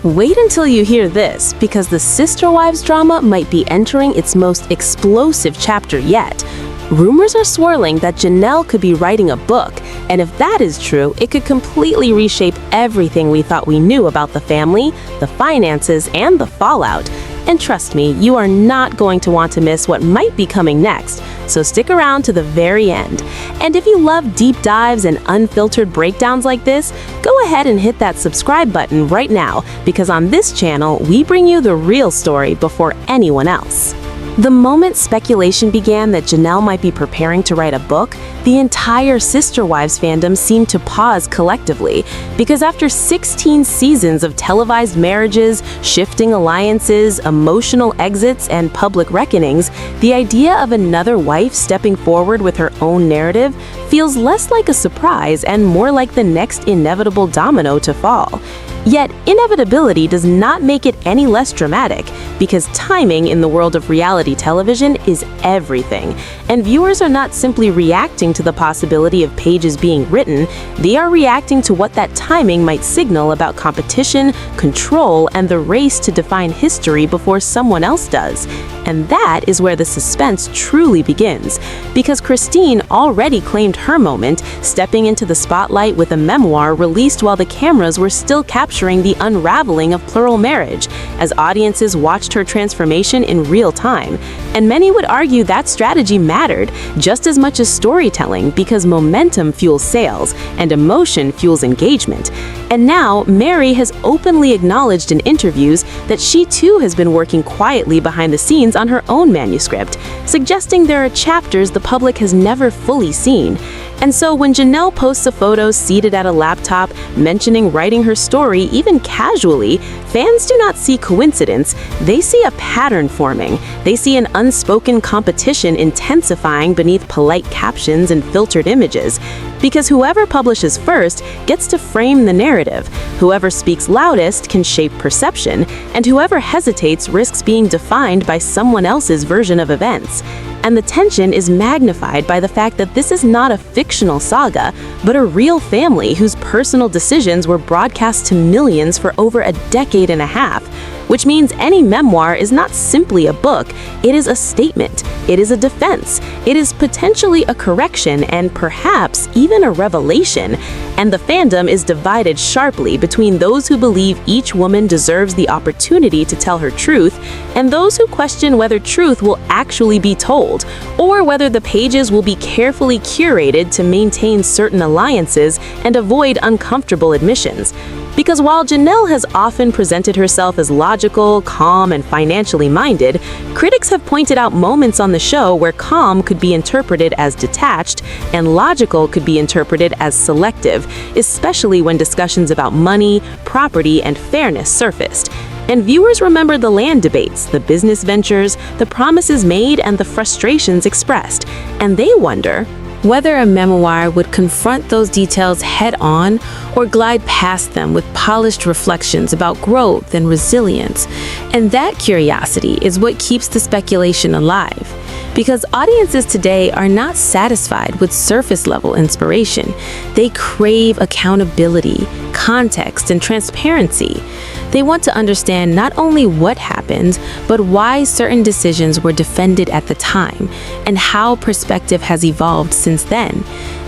Wait until you hear this, because the Sister Wives drama might be entering its most explosive chapter yet. Rumors are swirling that Janelle could be writing a book, and if that is true, it could completely reshape everything we thought we knew about the family, the finances, and the fallout. And trust me, you are not going to want to miss what might be coming next, so stick around to the very end. And if you love deep dives and unfiltered breakdowns like this, go ahead and hit that subscribe button right now, because on this channel, we bring you the real story before anyone else. The moment speculation began that Janelle might be preparing to write a book, the entire Sister Wives fandom seemed to pause collectively, because after 16 seasons of televised marriages, shifting alliances, emotional exits, and public reckonings, the idea of another wife stepping forward with her own narrative feels less like a surprise and more like the next inevitable domino to fall. Yet, inevitability does not make it any less dramatic, because timing in the world of reality television is everything, and viewers are not simply reacting to the possibility of pages being written, they are reacting to what that timing might signal about competition, control, and the race to define history before someone else does. And that is where the suspense truly begins, because Christine already claimed her moment, stepping into the spotlight with a memoir released while the cameras were still capturing the unraveling of plural marriage, as audiences watched her transformation in real time. And many would argue that strategy mattered just as much as storytelling, because momentum fuels sales and emotion fuels engagement. And now, Meri has openly acknowledged in interviews that she too has been working quietly behind the scenes on her own manuscript, suggesting there are chapters the public has never fully seen. And so when Janelle posts a photo seated at a laptop mentioning writing her story even casually, fans do not see coincidence, they see a pattern forming. They see an unspoken competition intensifying beneath polite captions and filtered images. Because whoever publishes first gets to frame the narrative, whoever speaks loudest can shape perception, and whoever hesitates risks being defined by someone else's version of events. And the tension is magnified by the fact that this is not a fictional saga, but a real family whose personal decisions were broadcast to millions for over a decade and a half. Which means any memoir is not simply a book, it is a statement, it is a defense, it is potentially a correction, and perhaps even a revelation. And the fandom is divided sharply between those who believe each woman deserves the opportunity to tell her truth, and those who question whether truth will actually be told, or whether the pages will be carefully curated to maintain certain alliances and avoid uncomfortable admissions. Because while Janelle has often presented herself as logical, calm, and financially minded, critics have pointed out moments on the show where calm could be interpreted as detached and logical could be interpreted as selective, especially when discussions about money, property, and fairness surfaced. And viewers remember the land debates, the business ventures, the promises made, and the frustrations expressed. And they wonder whether a memoir would confront those details head-on or glide past them with polished reflections about growth and resilience. And that curiosity is what keeps the speculation alive. Because audiences today are not satisfied with surface-level inspiration. They crave accountability, context, and transparency. They want to understand not only what happened, but why certain decisions were defended at the time, and how perspective has evolved since then.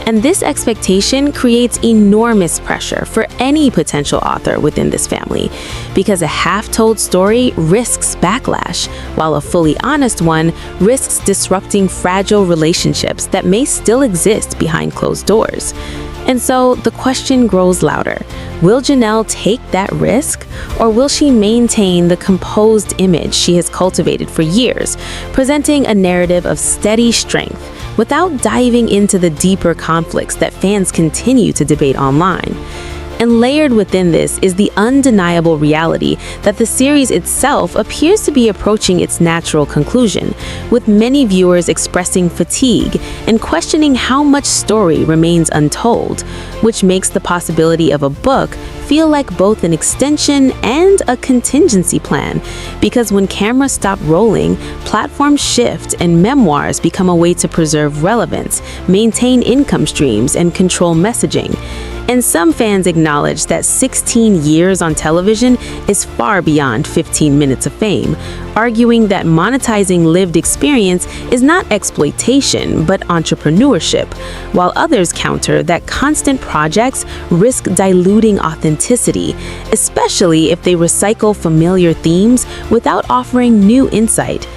And this expectation creates enormous pressure for any potential author within this family, because a half-told story risks backlash, while a fully honest one risks disrupting fragile relationships that may still exist behind closed doors. And so the question grows louder. Will Janelle take that risk, or will she maintain the composed image she has cultivated for years, presenting a narrative of steady strength without diving into the deeper conflicts that fans continue to debate online? And layered within this is the undeniable reality that the series itself appears to be approaching its natural conclusion, with many viewers expressing fatigue and questioning how much story remains untold, which makes the possibility of a book feel like both an extension and a contingency plan. Because when cameras stop rolling, platforms shift and memoirs become a way to preserve relevance, maintain income streams, and control messaging. And some fans acknowledge that 16 years on television is far beyond 15 minutes of fame, arguing that monetizing lived experience is not exploitation, but entrepreneurship, while others counter that constant projects risk diluting authenticity, especially if they recycle familiar themes without offering new insight.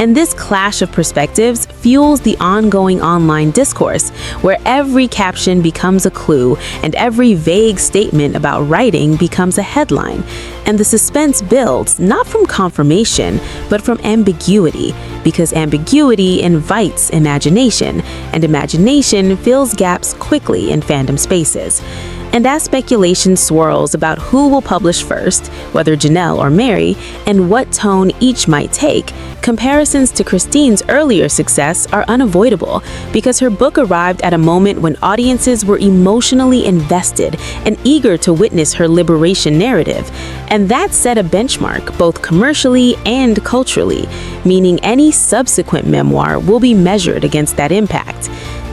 And this clash of perspectives fuels the ongoing online discourse, where every caption becomes a clue and every vague statement about writing becomes a headline. And the suspense builds not from confirmation, but from ambiguity, because ambiguity invites imagination, and imagination fills gaps quickly in fandom spaces. And as speculation swirls about who will publish first, whether Janelle or Meri, and what tone each might take, comparisons to Christine's earlier success are unavoidable because her book arrived at a moment when audiences were emotionally invested and eager to witness her liberation narrative. And that set a benchmark both commercially and culturally, meaning any subsequent memoir will be measured against that impact.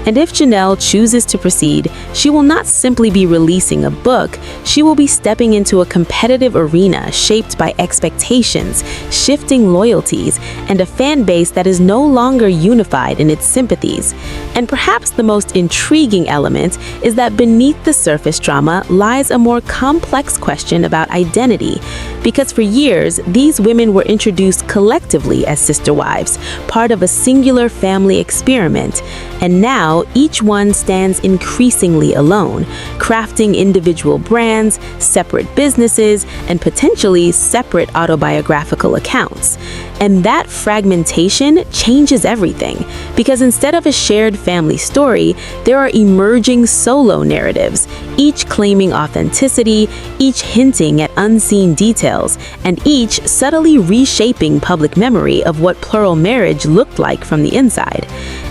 And if Janelle chooses to proceed, she will not simply be releasing a book, she will be stepping into a competitive arena shaped by expectations, shifting loyalties, and a fan base that is no longer unified in its sympathies. And perhaps the most intriguing element is that beneath the surface drama lies a more complex question about identity. Because for years, these women were introduced collectively as sister wives, part of a singular family experiment. And now, each one stands increasingly alone, crafting individual brands, separate businesses, and potentially separate autobiographical accounts. And that fragmentation changes everything, because instead of a shared family story, there are emerging solo narratives, each claiming authenticity, each hinting at unseen details, and each subtly reshaping public memory of what plural marriage looked like from the inside.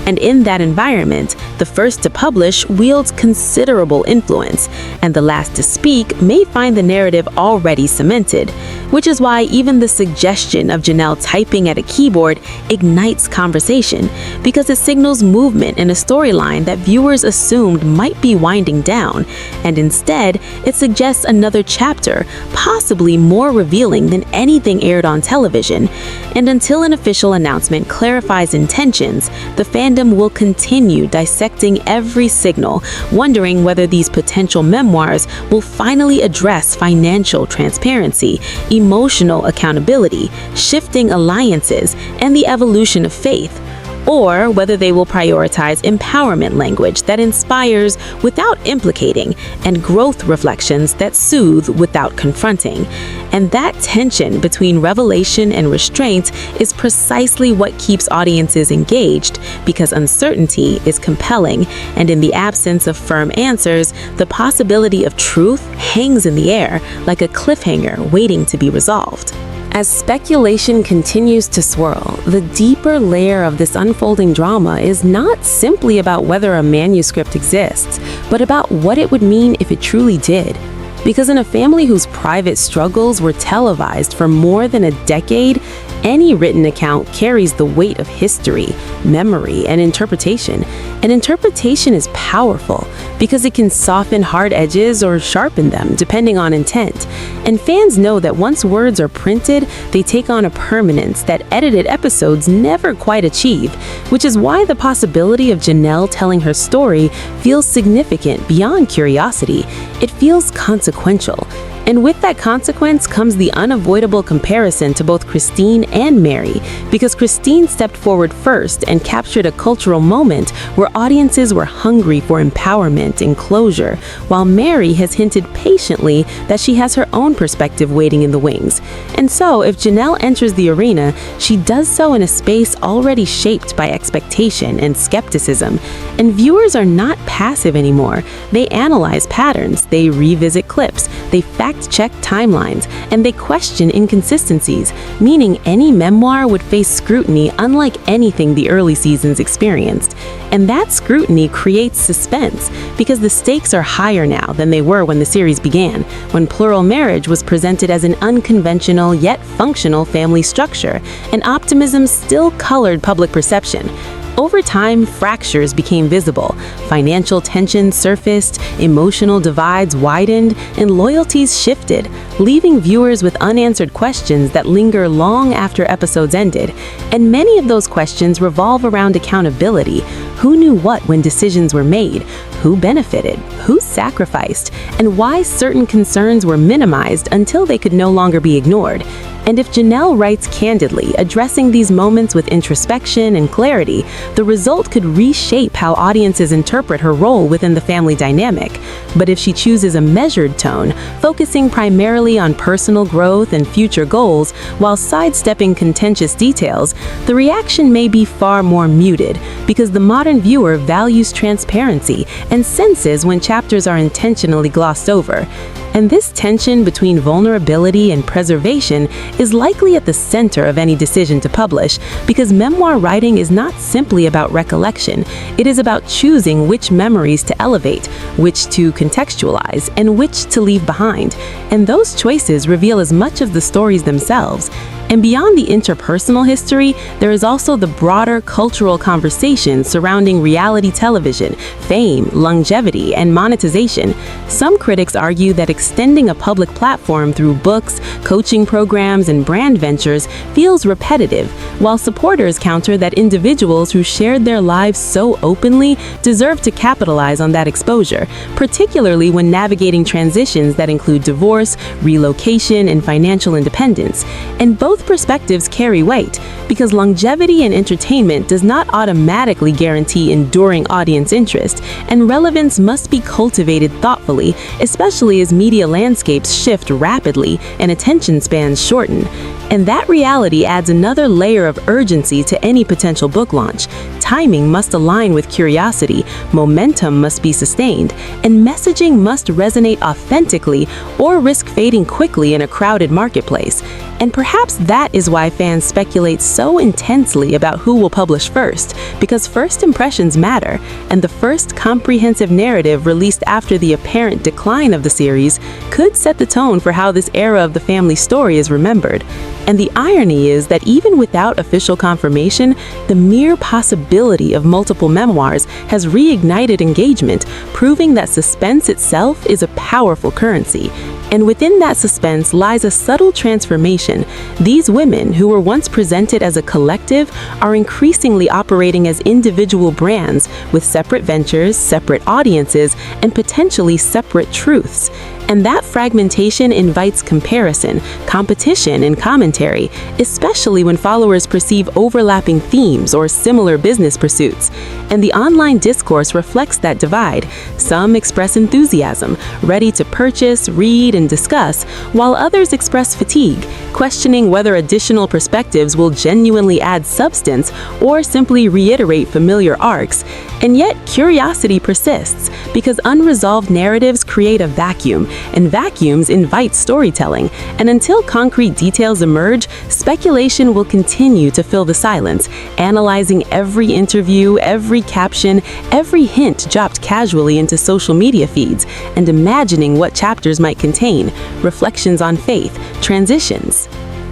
And in that environment, the first to publish wields considerable influence, and the last to speak may find the narrative already cemented, which is why even the suggestion of Janelle typing at a keyboard ignites conversation, because it signals movement in a storyline that viewers assumed might be winding down, and instead, it suggests another chapter, possibly more revealing than anything aired on television. And until an official announcement clarifies intentions, the fandom will continue dissecting every signal, wondering whether these potential memoirs will finally address financial transparency, emotional accountability, shifting alliances, and the evolution of faith, or whether they will prioritize empowerment language that inspires without implicating, and growth reflections that soothe without confronting. And that tension between revelation and restraint is precisely what keeps audiences engaged, because uncertainty is compelling, and in the absence of firm answers, the possibility of truth hangs in the air like a cliffhanger waiting to be resolved. As speculation continues to swirl, the deeper layer of this unfolding drama is not simply about whether a manuscript exists, but about what it would mean if it truly did. Because in a family whose private struggles were televised for more than a decade, any written account carries the weight of history, memory, and interpretation. And interpretation is powerful because it can soften hard edges or sharpen them, depending on intent. And fans know that once words are printed, they take on a permanence that edited episodes never quite achieve, which is why the possibility of Janelle telling her story feels significant beyond curiosity. It feels consequential. And with that consequence comes the unavoidable comparison to both Christine and Meri, because Christine stepped forward first and captured a cultural moment where audiences were hungry for empowerment and closure, while Meri has hinted patiently that she has her own perspective waiting in the wings. And so, if Janelle enters the arena, she does so in a space already shaped by expectation and skepticism. And viewers are not passive anymore. They analyze patterns, they revisit clips, they fact-check timelines, and they question inconsistencies, meaning any memoir would face scrutiny unlike anything the early seasons experienced. And that scrutiny creates suspense, because the stakes are higher now than they were when the series began, when plural marriage was presented as an unconventional yet functional family structure, and optimism still colored public perception. Over time, fractures became visible, financial tensions surfaced, emotional divides widened, and loyalties shifted, leaving viewers with unanswered questions that linger long after episodes ended. And many of those questions revolve around accountability. Who knew what when decisions were made? Who benefited? Who sacrificed? And why certain concerns were minimized until they could no longer be ignored? And if Janelle writes candidly, addressing these moments with introspection and clarity, the result could reshape how audiences interpret her role within the family dynamic. But if she chooses a measured tone, focusing primarily on personal growth and future goals while sidestepping contentious details, the reaction may be far more muted, because the modern viewer values transparency and senses when chapters are intentionally glossed over. And this tension between vulnerability and preservation is likely at the center of any decision to publish, because memoir writing is not simply about recollection. It is about choosing which memories to elevate, which to contextualize, and which to leave behind. And those choices reveal as much of the stories themselves. And beyond the interpersonal history, there is also the broader cultural conversation surrounding reality television, fame, longevity, and monetization. Some critics argue that extending a public platform through books, coaching programs, and brand ventures feels repetitive, while supporters counter that individuals who shared their lives so openly deserve to capitalize on that exposure, particularly when navigating transitions that include divorce, relocation, and financial independence. And both perspectives carry weight, because longevity in entertainment does not automatically guarantee enduring audience interest, and relevance must be cultivated thoughtfully, especially as media landscapes shift rapidly and attention spans shorten. And that reality adds another layer of urgency to any potential book launch. Timing must align with curiosity, momentum must be sustained, and messaging must resonate authentically or risk fading quickly in a crowded marketplace. And perhaps that is why fans speculate so intensely about who will publish first, because first impressions matter, and the first comprehensive narrative released after the apparent decline of the series could set the tone for how this era of the family story is remembered. And the irony is that even without official confirmation, the mere possibility of multiple memoirs has reignited engagement, proving that suspense itself is a powerful currency. And within that suspense lies a subtle transformation. These women, who were once presented as a collective, are increasingly operating as individual brands with separate ventures, separate audiences, and potentially separate truths. And that fragmentation invites comparison, competition, and commentary, especially when followers perceive overlapping themes or similar business pursuits. And the online discourse reflects that divide. Some express enthusiasm, ready to purchase, read, and discuss, while others express fatigue, questioning whether additional perspectives will genuinely add substance or simply reiterate familiar arcs. And yet, curiosity persists, because unresolved narratives create a vacuum, and vacuums invite storytelling. And until concrete details emerge, speculation will continue to fill the silence, analyzing every interview, every caption, every hint dropped casually into social media feeds, and imagining what chapters might contain: reflections on faith, transitions,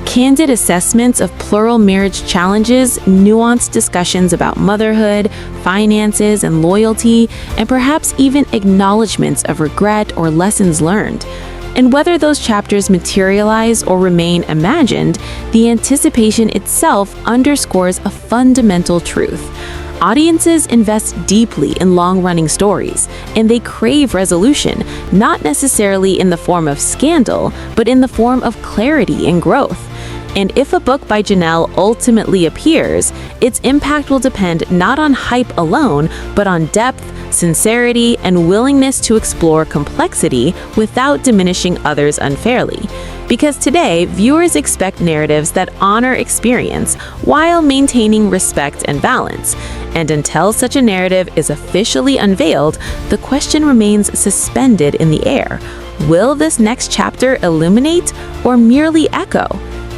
candid assessments of plural marriage challenges, nuanced discussions about motherhood, finances, and loyalty, and perhaps even acknowledgments of regret or lessons learned. And whether those chapters materialize or remain imagined, the anticipation itself underscores a fundamental truth. Audiences invest deeply in long-running stories, and they crave resolution, not necessarily in the form of scandal, but in the form of clarity and growth. And if a book by Janelle ultimately appears, its impact will depend not on hype alone, but on depth, sincerity, and willingness to explore complexity without diminishing others unfairly. Because today, viewers expect narratives that honor experience while maintaining respect and balance. And until such a narrative is officially unveiled, the question remains suspended in the air. Will this next chapter illuminate or merely echo?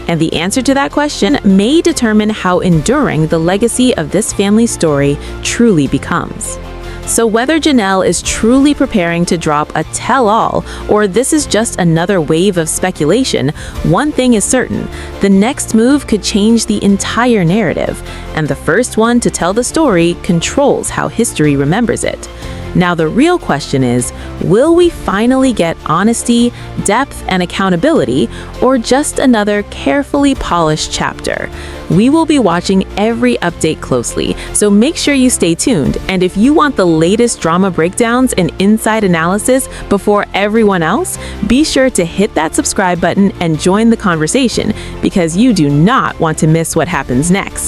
And the answer to that question may determine how enduring the legacy of this family story truly becomes. So whether Janelle is truly preparing to drop a tell-all or this is just another wave of speculation, one thing is certain: the next move could change the entire narrative, and the first one to tell the story controls how history remembers it. Now the real question is, will we finally get honesty, depth, and accountability, or just another carefully polished chapter? We will be watching every update closely, so make sure you stay tuned. And if you want the latest drama breakdowns and inside analysis before everyone else, be sure to hit that subscribe button and join the conversation, because you do not want to miss what happens next.